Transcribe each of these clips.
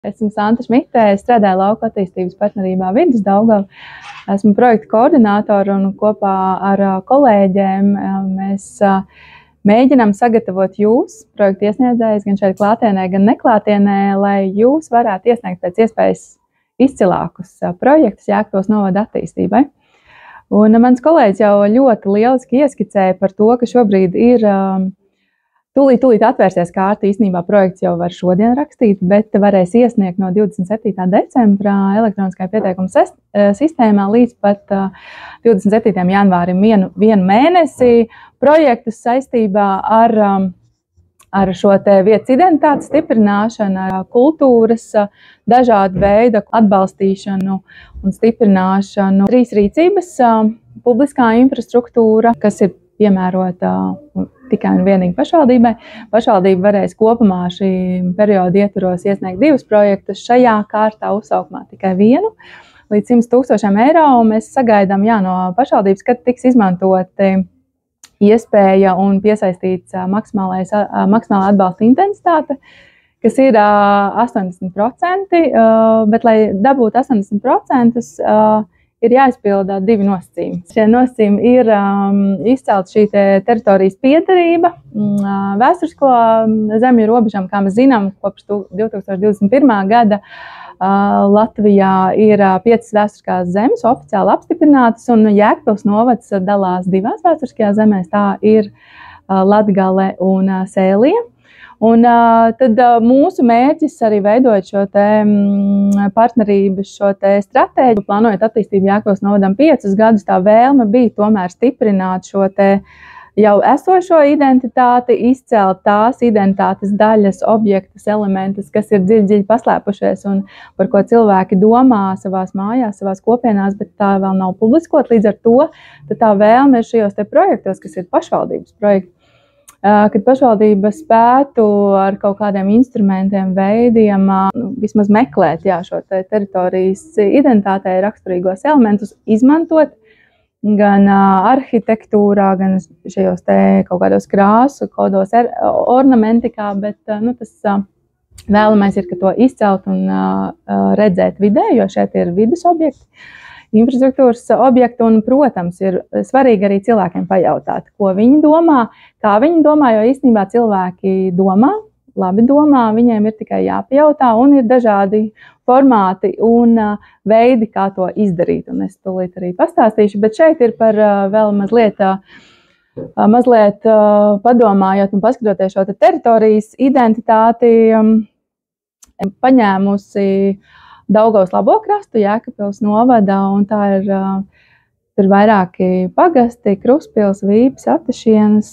Esmu Santa Šmite, strādāju lauku attīstības partnerībā Vidus Daugava. Esmu projekta koordinātore un kopā ar kolēģiem mēs mēģinām sagatavot jūs, projekta iesniedzējus, gan šeit klātienē, gan neklātienē, lai jūs varētu iesniegt pēc iespējas izcilākus projektus Jēkabpils novada attīstībai. Un mans kolēģis jau ļoti lieliski ieskicēja par to, ka šobrīd ir tūlīt atvērsies kārta. Īstenībā projekts jau var šodien rakstīt, bet varēs iesniegt no 27. decembra elektroniskajā pieteikuma sistēmā līdz pat 27. janvārim vienu mēnesi projektus saistībā ar šo te vietas identitātes stiprināšanu, ar kultūras dažādu veidu atbalstīšanu un stiprināšanu. 3 rīcības - publiskā infrastruktūra, kas ir piemērota tikai un vienīgi pašvaldībai. Pašvaldība varēs kopumā šī perioda ietvaros iesniegt 2 projektus, šajā kārtā uzsaukumā tikai 1 līdz 100 000 eiro. Mēs sagaidām no pašvaldības, kad tiks izmantoti iespēja un piesaistīts maksimālā atbalsta intensitāte, kas ir 80%, bet, lai dabūtu 80%, ir jāizpilda 2 nosacījumi. Šie nosacījumi ir izcelt šī teritorijas piederība vēsturisko zemju robežām. Kā mēs zinām, kopš 2021. gada Latvijā ir 5 vēsturiskās zemes oficiāli apstiprinātas, un Jēkabpils novads dalās 2 vēsturiskajās zemēs. Tā ir Latgale un Sēlija. Un tad mūsu mērķis arī veidojot šo te partnerības, šo te stratēģiju, plānojot attīstību Jēkabpils novadam 5 gadus, tā vēlme bija tomēr stiprināt šo te jau esošo identitāti, izcelt tās identitātes daļas, objektus, elementus, kas ir dziļi paslēpušies un par ko cilvēki domā savās mājās, savās kopienās, bet tā vēl nav publiskot. Līdz ar to tā vēlme ir šajos te projektos, kas ir pašvaldības projekti, kad pašvaldība spētu ar kaut kādiem instrumentiem, veidiem vismaz meklēt šo teritorijas identitātei raksturīgos elementus, izmantot gan arhitektūrā, gan šajos te kaut kādos krāsu kodos, ornamentikā, bet tas vēlamais ir, ka to izcelt un redzēt vidē, jo šeit ir vidas objekti, infrastruktūras objekti, un, protams, ir svarīgi arī cilvēkiem pajautāt, ko viņi domā, kā viņi domā, jo īstenībā cilvēki domā, labi domā, viņiem ir tikai jāpajautā, un ir dažādi formāti un veidi, kā to izdarīt, un es tūlīt arī pastāstīšu, bet šeit ir par vēl mazliet padomājot un paskatoties šo teritorijas identitāti, paņēmusi Daugavas labo krastu, Jēkabpils novada, un tā ir tur vairāki pagasti, Kruspils, Vīpes, Atašienas,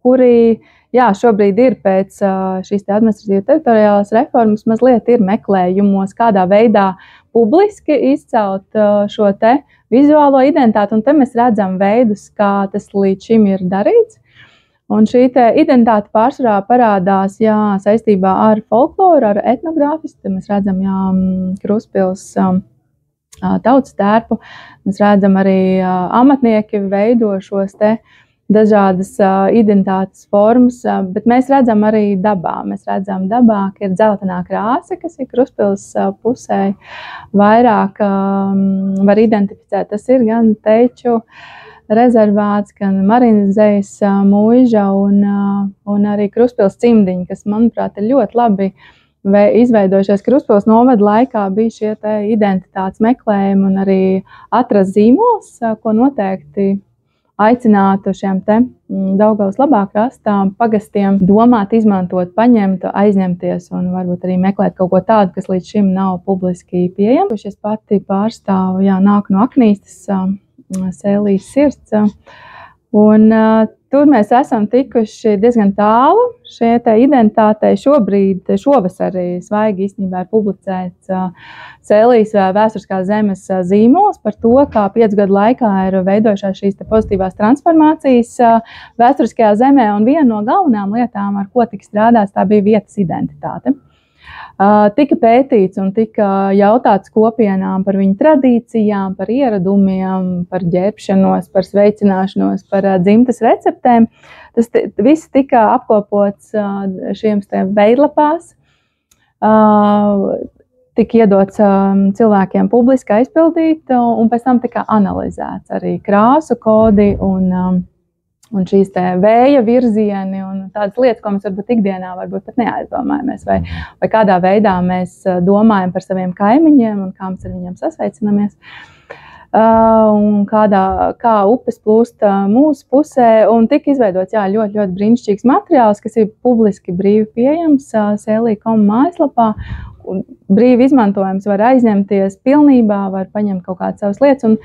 kuri šobrīd ir pēc šīs administratīvas teritoriālās reformas mazliet ir meklējumos, kādā veidā publiski izcelt šo te vizuālo identitāti, un te mēs redzam veidus, kā tas līdz šim ir darīts. Un šī identitāte pārsvarā parādās saistībā ar folkloru, ar etnogrāfiju. Te mēs redzam Kruspils tautas tērpu. Mēs redzam arī amatnieki veido šos te dažādas identitātes formas, bet mēs redzam arī dabā. Mēs redzam dabā, ka ir dzeltenā krāsa, kas ir Kruspils pusē. Vairāk var identificēt. Tas ir gan teču rezervāts, gan Marinzejas mūža un arī Kruspils cimdiņi, kas, manuprāt, ir ļoti labi izveidojušies. Kruspils novada laikā bija šie te identitātes meklējumi un arī atrast zīmols, ko noteikti aicinātu šiem te Daugavas labā krastā pagastiem domāt, izmantot, paņemt, aizņemties un varbūt arī meklēt kaut ko tādu, kas līdz šim nav publiski pieejams. Es pati pārstāvu, nāku no Aknīstas, Sēlijas sirds. Un tur mēs esam tikuši diezgan tālu. Šie te identitātei šovasarī svaigi īstenībā ir publicēts Sēlijas vēsturiskās zemes zīmols par to, kā 5 gadu laikā ir veidojušās šīs te pozitīvās transformācijas vēsturiskajā zemē. Un viena no galvenām lietām, ar ko tika strādāts, tā bija vietas identitāte. Tika pētīts un tika jautāts kopienām par viņu tradīcijām, par ieradumiem, par ģērbšanos, par sveicināšanos, par dzimtes receptēm. Tas viss tika apkopots šiem veidlapās. tika iedots cilvēkiem publiski aizpildīt, un pēc tam tika analizēts arī krāsu kodi un šīs te vēja virzieni un tādas lietas, ko mēs varbūt ikdienā varbūt pat neaizdomājamies, vai kādā veidā mēs domājam par saviem kaimiņiem un kā mēs ar viņiem sasveicinamies. Un kā upes plūst mūsu pusē, un tika izveidots ļoti, ļoti brīnišķīgs materiāls, kas ir publiski brīvi pieejams Sēlī.com mājaslapā. Brīvi izmantojams, var aizņemties pilnībā, var paņemt kaut kādas savas lietas, un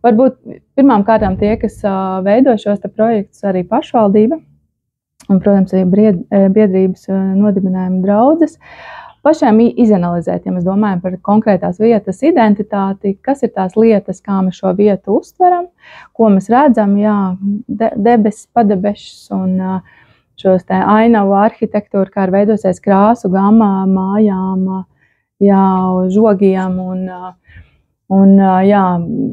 varbūt pirmām kārtām tie, kas veido šos projektus, arī pašvaldība, un, protams, arī biedrības nodibinājuma draudzes, pašiem izanalizēt, ja mēs domājam par konkrētās vietas identitāti, kas ir tās lietas, kā mēs šo vietu uztveram, ko mēs redzam, debesis, padebešas un šos te ainavu arhitektūru, kā ir veidosies krāsu gama mājām, žogiem un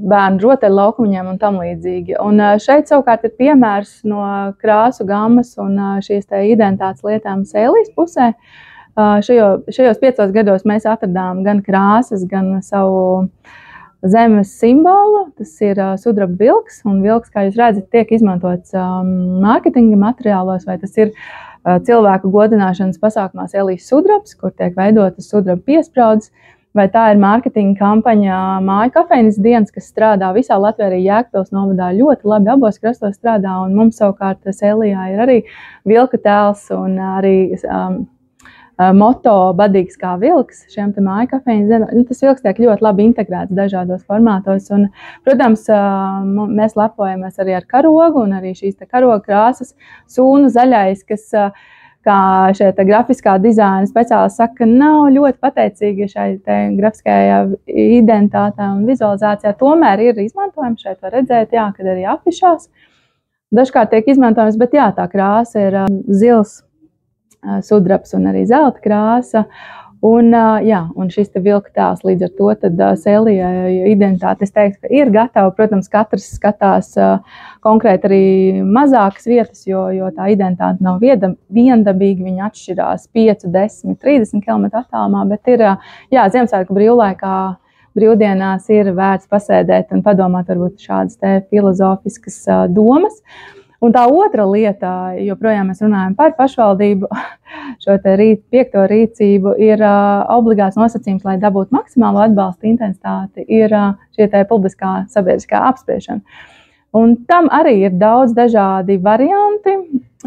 bērnu rotaļu laukumiņiem un tam līdzīgi. Un šeit savukārt ir piemērs no krāsu gamas un šīs te identitātes lietām Sēlijas pusē. Šajos 5 gados mēs atradām gan krāsas, gan savu zemes simbolu. Tas ir sudraba vilks, un vilks, kā jūs redzat, tiek izmantots mārketinga materiālos, vai tas ir cilvēku godināšanas pasākumā Sēlijas sudrabs, kur tiek veidotas sudraba piespraudzes, vai tā ir mārketinga kampaņa Māju kafejnīcas dienas, kas strādā visā Latvijā, arī Jēkabpils novadā ļoti labi abos krastos strādā, un mums savukārt Sēlijā ir arī vilka tēls un arī moto badīgs kā vilks šiem te Māju kafejnīcas dienām. Tas vilks tiek ļoti labi integrēts dažādos formātos, un, protams, mēs lepojamies arī ar karogu, un arī šīs te karoga krāsas sūnu zaļais, kas kā šie te grafiskā dizaina speciālisti saka, nav ļoti pateicīgi šai te grafiskajā identitātē un vizualizācijā. Tomēr ir izmantojams, šeit var redzēt, kad arī afišās dažkārt tiek izmantojams, bet tā krāsa ir zils, sudrabs un arī zelta krāsa. Un šis te vilka tēls līdz ar to tad Sēlijai identitāte, es teiktu, ka ir gatava. Protams, katrs skatās konkrēti arī mazākas vietas, jo tā identitāte nav viendabīga, viņa atšķirās 5, 10, 30 km attālumā, bet ir, Ziemassvētku brīvlaikā, brīvdienās ir vērts pasēdēt un padomāt varbūt šādas te filozofiskas domas. Un tā otra lieta, joprojām mēs runājam par pašvaldību, šo te 5. rīcību, ir obligāts nosacījums, lai dabūtu maksimālo atbalsta intensitāti, ir šie te publiskā sabiedriskā apspriešana. Un tam arī ir daudz dažādi varianti,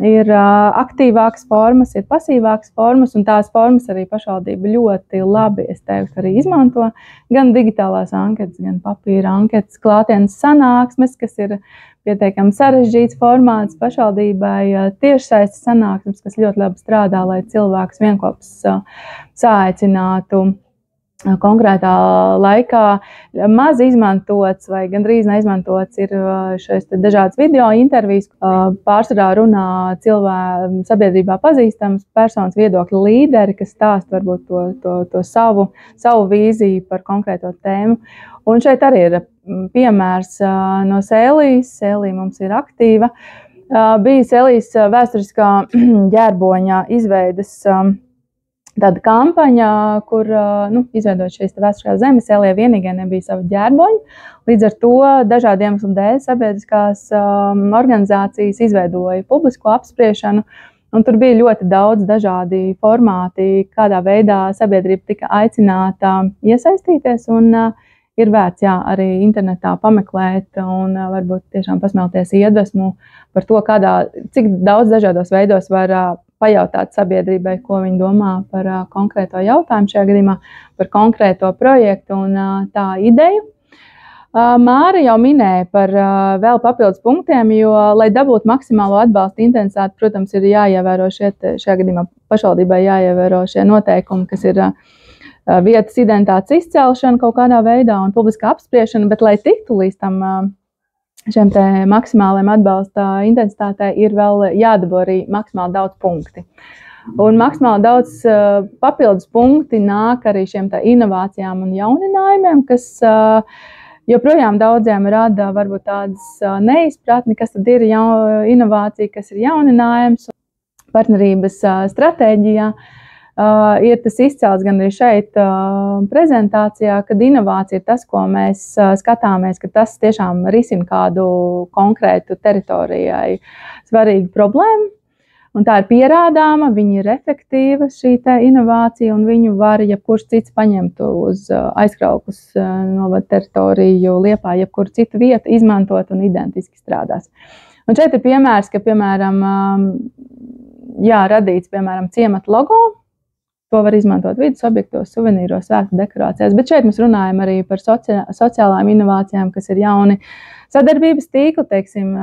ir aktīvākas formas, ir pasīvākas formas, un tās formas arī pašvaldība ļoti labi, es teiktu, arī izmanto. Gan digitālās anketas, gan papīra anketas, klātienes sanāksmes, kas ir pietiekami sarežģīts formāts pašvaldībai, tiešsaistes sanāksmes, kas ļoti labi strādā, lai cilvēkus vienopus saaicinātu konkrētā laikā. Maz izmantots vai gandrīz neizmantots ir šīs dažādas video intervijas. Pārsvarā runā sabiedrībā pazīstams personas viedokļa līderi, kas stāsta varbūt to savu vīziju par konkrēto tēmu. Un šeit arī ir piemērs no Sēlijas. Sēlija mums ir aktīva. Bija Sēlijas vēsturiskā ģērboņa izveides tāda kampaņa, kur izveidot šīs vēsturiskās zemes, Sēlijā vienīgai nebija savu ģērboņu. Līdz ar to dažādiem iemeslu dēļ sabiedriskās organizācijas izveidoja publisko apspriešanu, un tur bija ļoti daudz dažādi formāti, kādā veidā sabiedrība tika aicināta iesaistīties, un ir vērts arī internetā pameklēt un varbūt tiešām pasmelties iedvesmu par to, cik daudz dažādos veidos var pajautāt sabiedrībai, ko viņi domā par konkrēto jautājumu, šajā gadījumā par konkrēto projektu un tā ideju. Māra jau minēja par vēl papildus punktiem, jo, lai dabūtu maksimālo atbalsta intensitāti, protams, ir jāievēro šajā gadījumā pašvaldībai jāievēro šie noteikumi, kas ir vietas identitātes izcelšana kaut kādā veidā un publiska apspriešana, bet, lai tiktu līdz tam šiem te maksimāliem atbalsta intensitātei, ir vēl jādabū arī maksimāli daudz punkti. Un maksimāli daudz papildus punkti nāk arī šiem te inovācijām un jauninājumiem, kas joprojām daudziem rada varbūt tādas neizpratni, kas tad ir inovācija, kas ir jauninājums partnerības stratēģijā. ir tas izcēlts gan arī šeit prezentācijā, kad inovācija ir tas, ko mēs skatāmies, ka tas tiešām risina kādu konkrētu teritorijai svarīgu problēmu. Un tā ir pierādāma, viņa ir efektīva šī inovācija, un viņu var jebkurš cits paņemt uz Aizkraukas novada teritoriju, Liepāju, jebkuru citu vietu, izmantot un identiski strādās. Un šeit ir piemērs, ka, piemēram, radīts, piemēram, ciemata logo. To var izmantot vidas objektos, suvenīros, svētku dekorācijās. Bet šeit mēs runājam arī par sociālām inovācijām, kas ir jauni sadarbības tīkli. Teiksim,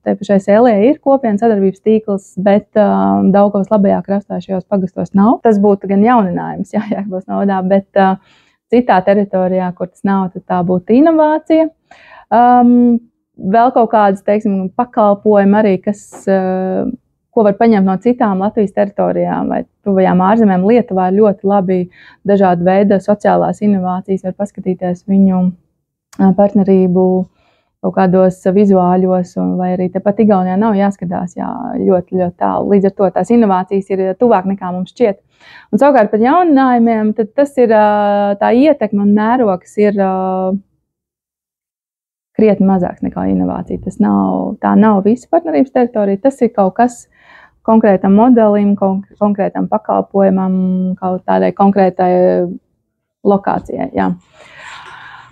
te pašai Sēlijai ir kopienas sadarbības tīkls, bet Daugavas labajā krastā šajos pagastos nav. Tas būtu gan jauninājums, Jēkabpils novadā, bet citā teritorijā, kur tas nav, tad tā būtu inovācija. Vēl kaut kādas, teiksim, pakalpojumi arī, ko var paņemt no citām Latvijas teritorijām vai tuvajām ārzemēm. Lietuvā ir ļoti labi dažādi veidi sociālās inovācijas, var paskatīties viņu partnerību kaut kādos vizuāļos, vai arī tepat Igaunijā nav jāskatās ļoti, ļoti tālu. Līdz ar to tās inovācijas ir tuvāk nekā mums šķiet. Un savukārt par jauninājumiem, tad tas ir tā ietekme un mērogs ir krietni mazāks nekā inovācija. Tā nav visa partnerības teritorija, tas ir kaut kas konkrētam modelim, konkrētam pakalpojumam, kaut tādai konkrētai lokācijai. Jā.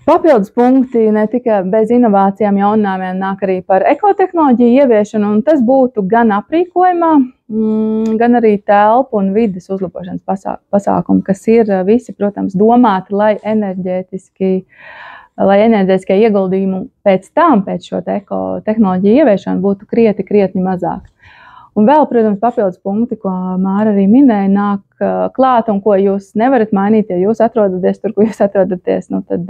Papildus punkti ne tikai bez inovācijām, jauninājumiem nāk arī par ekotehnoloģiju ieviešanu, un tas būtu gan aprīkojumā, gan arī telpu un vides uzlabošanas pasākumi, kas ir visi, protams, domāti, lai enerģētiskie ieguldījumi pēc šo ekotehnoloģiju ieviešanu būtu krietni mazāk. Un vēl, protams, papildus punkti, ko Māra arī minēja, nāk klāt un ko jūs nevarat mainīt, ja jūs atrodaties tur, kur jūs atrodaties, nu tad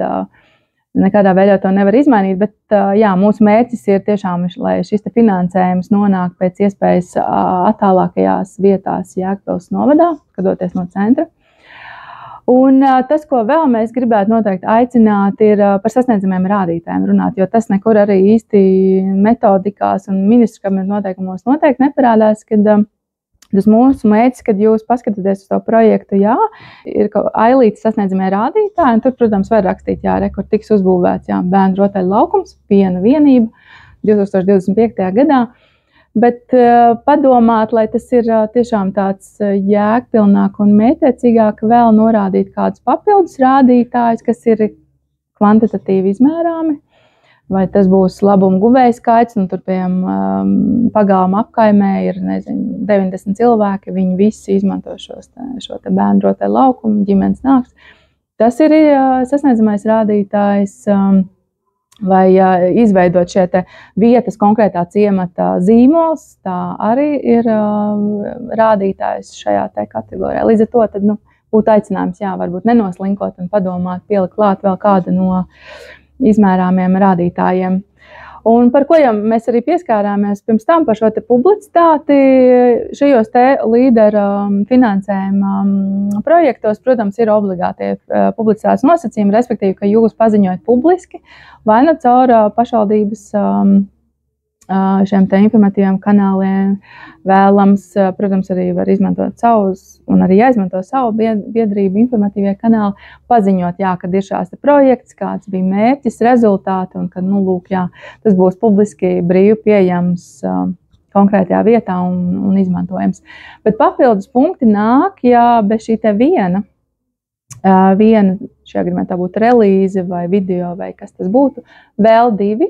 nekādā veidā to nevar izmainīt. Bet mūsu mērķis ir tiešām, lai šis finansējums nonāk pēc iespējas attālākajās vietās Jēkabpils novadā, doties no centra. Un tas, ko vēl mēs gribētu noteikti aicināt, ir par sasniedzamiem rādītājiem runāt, jo tas nekur arī īsti metodikās un ministru kabineta noteikumos noteikti neparādās, kad tas mūsu mērķis, kad jūs paskatāties uz to projektu, ir ailītes sasniedzamie rādītāji, un tur, protams, var rakstīt, kur tiks uzbūvēts bērnu rotaļu laukums, piena vienība 2025. gadā. Bet padomāt, lai tas ir tiešām tāds jēgpilnāk un mērķtiecīgāk, vēl norādīt kādus papildus rādītājus, kas ir kvantitatīvi izmērāmi. Vai tas būs labuma guvēja skaits, un tur, piemēram, pagalma apkaimē ir 90 cilvēki, viņi visi izmanto šo bērnu rotaļu laukumu, ģimenes nāks. Tas ir sasniedzamais rādītājs. Vai izveidot šie vietas konkrētā ciemata zīmols, tā arī ir rādītājs šajā kategorijā. Līdz ar to tad, būtu aicinājums, varbūt nenoslinkot un padomāt, pielikt klāt vēl kādu no izmērāmiem rādītājiem. Un par ko jau mēs arī pieskārāmies pirms tam par šo publicitāti šajos līderu finansējuma projektos, protams, ir obligātie publicitātes nosacījumi, respektīvi, ka jūs paziņojat publiski vai nu caur pašvaldības šiem informatīviem kanāliem vēlams, protams, arī var izmantot savus un arī jāizmanto savu biedrību informatīvie kanāli, paziņot, kad ir šās projekts, kāds bija mērķis, rezultāti un kad, tas būs publiski brīvi pieejams konkrētajā vietā un izmantojams. Bet papildus punkti nāk, bez šī viena, šajā gadījumā tā būtu relīze vai video vai kas tas būtu, vēl divi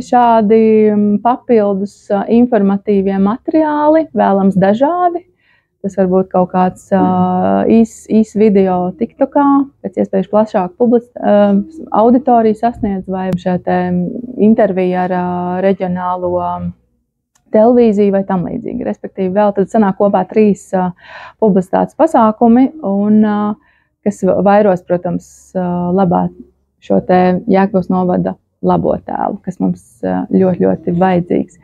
šādi papildus informatīvie materiāli, vēlams dažādi. Tas var būt kaut kāds īs video TikTokā, pēc iespējas plašāku auditoriju sasniedz, vai šeit intervija ar reģionālo televīziju vai tam līdzīgi. Respektīvi, vēl tad sanāk kopā 3 publicitātes pasākumi, un kas vairos, protams, labāk šo Jēkabpils novada labo tēlu, kas mums ļoti, ļoti vajadzīgs.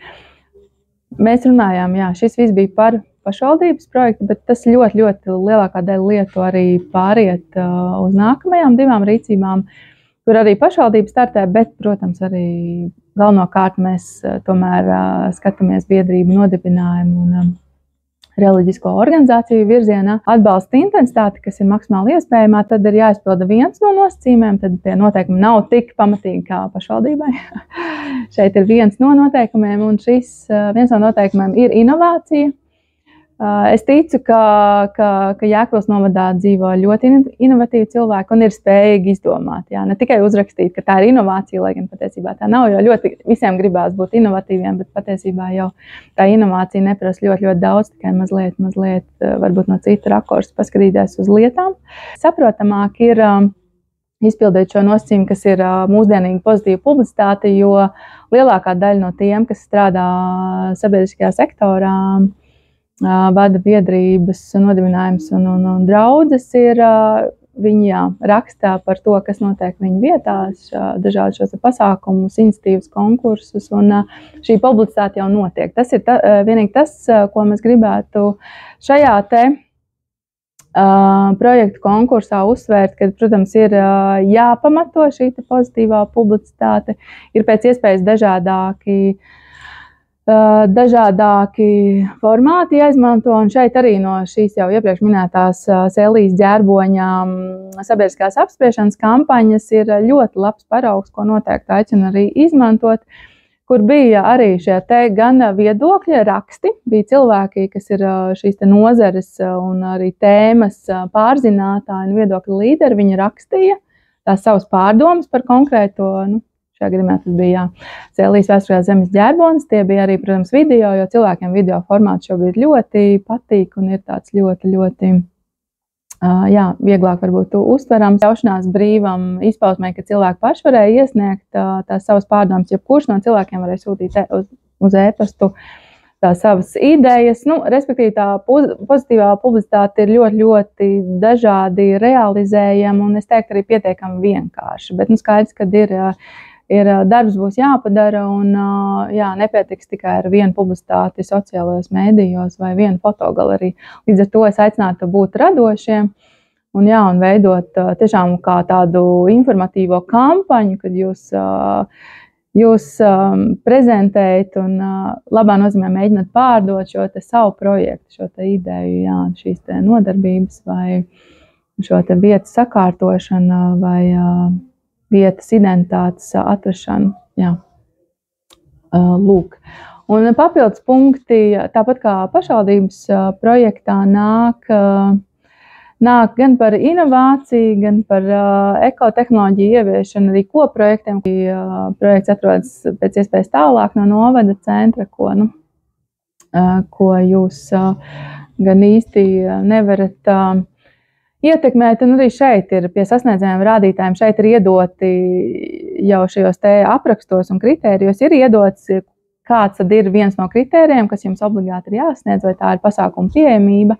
Mēs runājām, šis viss bija par pašvaldības projektu, bet tas ļoti, ļoti lielākā daļa lietu arī pāriet uz nākamajām 2 rīcībām, kur arī pašvaldība startē, bet, protams, arī galvenokārt mēs tomēr skatāmies biedrību nodibinājumu un reliģisko organizāciju virzienā. Atbalsta intensitāte, kas ir maksimāli iespējamā, tad ir jāizpilda viens no nosacījumiem, tad tie noteikumi nav tik pamatīgi kā pašvaldībai. Šeit ir viens no noteikumiem, un šis viens no noteikumiem ir inovācija. Es ticu, ka Jēkabpils novadā dzīvo ļoti inovatīvi cilvēki un ir spējīgi izdomāt. Jā, ne tikai uzrakstīt, ka tā ir inovācija, lai gan patiesībā tā nav, jo ļoti visiem gribās būt inovatīviem, bet patiesībā jau tā inovācija neprasa ļoti, ļoti daudz, tikai mazliet varbūt no cita rakursa paskatīties uz lietām. Saprotamāk ir izpildīt šo nosacījumu, kas ir mūsdienīgi pozitīva publicitāte, jo lielākā daļa no tiem, kas strādā sabiedriskajā sektorā, vada biedrības, nodibinājums un draudzes, viņi rakstā par to, kas notiek viņu vietās, dažādi šos pasākumus, iniciatīvas, konkursus, un šī publicitāte jau notiek. Tas ir vienīgi tas, ko mēs gribētu šajā projektu konkursā uzsvērt, ka, protams, ir jāpamato šī pozitīvā publicitāte, ir pēc iespējas dažādāki formāti jāizmanto, un šeit arī no šīs jau iepriekš minētās Sēlijas ģērboņa sabiedriskās apspriešanas kampaņas ir ļoti labs paraugs, ko noteikti aicinu arī izmantot, kur bija arī šie gan viedokļi raksti, bija cilvēki, kas ir šīs nozares un arī tēmas pārzinātāji un viedokļu līderi, viņi rakstīja tās savas pārdomas par konkrēto, šajā gadījumā tas bija Sēlijas vēsturiskās zemes ģērbonis, tie bija arī, protams, video, jo cilvēkiem video formāts šobrīd ļoti patīk un ir tāds ļoti, vieglāk varbūt uztverams. Ļaušanās brīvam izpausmē, ka cilvēki paši varēja iesniegt tās savas pārdomas, jebkurš no cilvēkiem varēja sūtīt uz e-pastu tās savas idejas. Respektīvi, tā pozitīvā publicitāte ir ļoti, ļoti dažādi realizējama un es teiktu arī pietiekami vienkārši, bet skaidrs, ka ir darbs būs jāpadara un nepietiks tikai ar vienu publicitāti sociālajos mēdījos vai vienu fotogaleriju. Līdz ar to es aicinātu būt radošiem un veidot tiešām kā tādu informatīvo kampaņu, kad jūs prezentējat un labā nozīmē mēģināt pārdot šo savu projektu, šo ideju, šīs nodarbības vai šo vietas sakārtošanu vai vietas identitātes atrašanu. Lūk. Un papildus punkti, tāpat kā pašvaldības projektā, nāk gan par inovāciju, gan par ekotehnoloģiju ieviešanu, arī koprojektiem. Projekts atrodas pēc iespējas tālāk no novada centra, ko jūs gan īsti nevarat ietekmēt, un arī šeit ir pie sasniedzējiem rādītājiem, šeit ir iedoti jau šajos aprakstos un kritērijos, ir iedots, kāds tad ir viens no kritērijiem, kas jums obligāti ir jāsniedz, vai tā ir pasākuma pieejamība,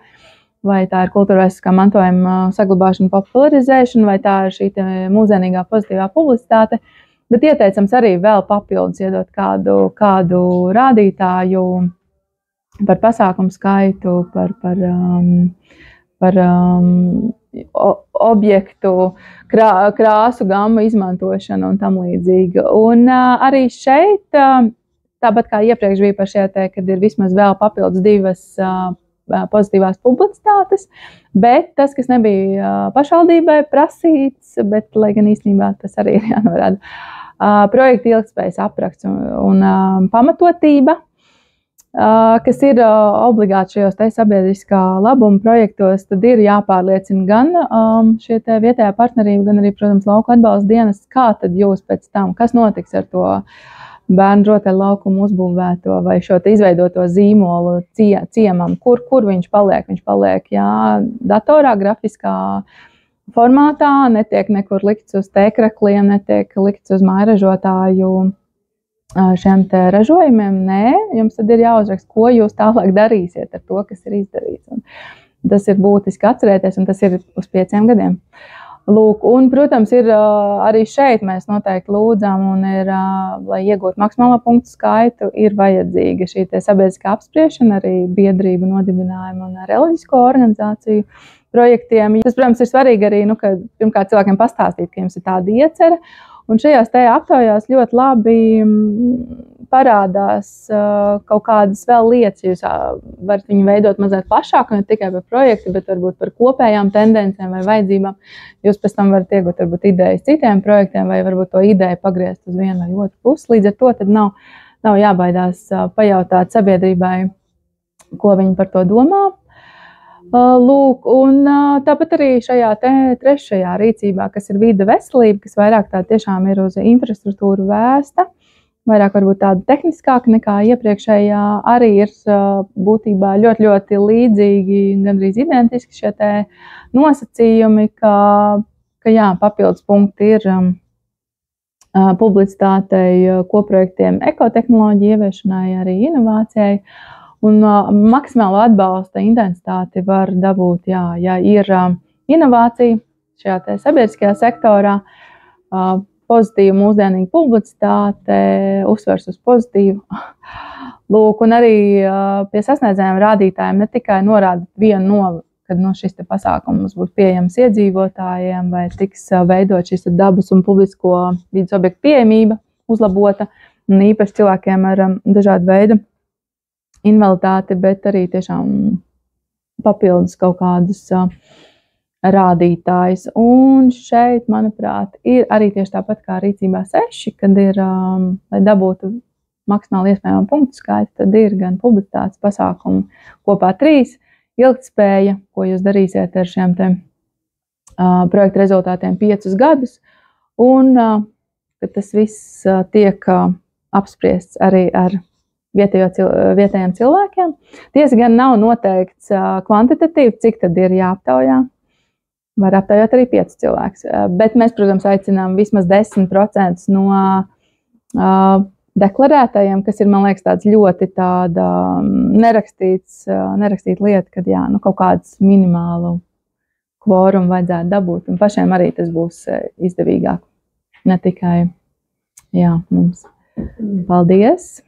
vai tā ir kultūrvēsturiskā mantojuma saglabāšana, popularizēšana, vai tā ir šī mūsdienīgā pozitīvā publicitāte, bet ieteicams arī vēl papildus iedot kādu rādītāju par pasākumu skaitu, par objektu, krāsu gammu izmantošanu un tam līdzīgi. Un arī šeit, tāpat kā iepriekš bija par šie kad ir vismaz vēl papildus divas pozitīvās publicitātes, bet tas, kas nebija pašvaldībai prasīts, bet, lai gan īstenībā tas arī ir jānorāda, projekta ilgtspējas apraksts un pamatotība, kas ir obligāti šajos sabiedriskā labuma projektos, tad ir jāpārliecina gan šie vietējā partnerība, gan arī, protams, lauku atbalsta dienas, kā tad jūs pēc tam, kas notiks ar to bērnu rotaļu laukumu uzbūvēto vai šo izveidoto zīmolu ciemam, kur viņš paliek. Viņš paliek, datorā, grafiskā formātā, netiek nekur likts uz tēkrakliem, netiek likts uz mājražotāju šiem ražojumiem. Nē, jums tad ir jāuzraksta, ko jūs tālāk darīsiet ar to, kas ir izdarīts. Un tas ir būtiski atcerēties, un tas ir uz 5 gadiem. Lūk, un, protams, ir arī šeit mēs noteikti lūdzam, un ir, lai iegūtu maksimālo punktu skaitu, ir vajadzīga šī sabiedriskā apspriešana, arī biedrību nodibinājumu un reliģisko organizāciju projektiem. Tas, protams, ir svarīgi arī, ka pirmkārt cilvēkiem pastāstīt, ka jums ir tāda iecerē, Un šajās te aptaujās ļoti labi parādās kaut kādas vēl lietas. Jūs varat viņu veidot mazliet plašāk, ne tikai par projektu, bet varbūt par kopējām tendencēm vai vajadzībām. Jūs pēc tam varat iegūt varbūt idejas citiem projektiem vai varbūt to ideju pagriezt uz vienu vai otru pusi. Līdz ar to tad nav jābaidās pajautāt sabiedrībai, ko viņi par to domā. Lūk, un tāpat arī šajā trešajā rīcībā, kas ir vide veselība, kas vairāk tā tiešām ir uz infrastruktūru vēsta, vairāk varbūt tāda tehniskāka nekā iepriekšējā, arī ir būtībā ļoti, ļoti līdzīgi, gandrīz identiski šie te nosacījumi, ka jā, papildus punkti ir publicitātei, koprojektiem, ekotehnoloģiju ieviešanai, arī inovācijai. Un maksimālo atbalsta intensitāti var dabūt, jā, ja ir inovācija šajā te sabiedriskajā sektorā, pozitīva mūsdienīga publicitāte, uzsvers uz pozitīvu. Lūk, un arī pie sasniedzējiem rādītājiem ne tikai norādīt vienu kad šis te pasākums būs pieejams iedzīvotājiem vai tiks veidot šis dabas un publisko vidas objektu pieejamība uzlabota, un īpaši cilvēkiem ar dažādu veidu invaliditāti, bet arī tiešām papildus kaut kādus rādītājus. Un šeit, manuprāt, ir arī tieši tāpat kā rīcībā 6, kad ir, lai dabūtu maksimāli iespējamo punktu skaitu, tad ir gan publicitātes pasākumu kopā 3, ilgtspēja, ko jūs darīsiet ar šiem te projektu rezultātiem 5 gadus, un ka tas viss tiek apspriests arī ar vietējiem cilvēkiem. Tiesa gan nav noteikts kvantitatīvi, cik tad ir jāaptaujā. Var aptaujāt arī 5 cilvēkus. Bet mēs, protams, aicinām vismaz 10% no deklarētajiem, kas ir, man liekas, tāds ļoti tāda nerakstīta lieta, kad jā, kaut kāds minimālu kvorumu vajadzētu dabūt. Un pašiem arī tas būs izdevīgāk. Ne tikai jā, mums. Paldies!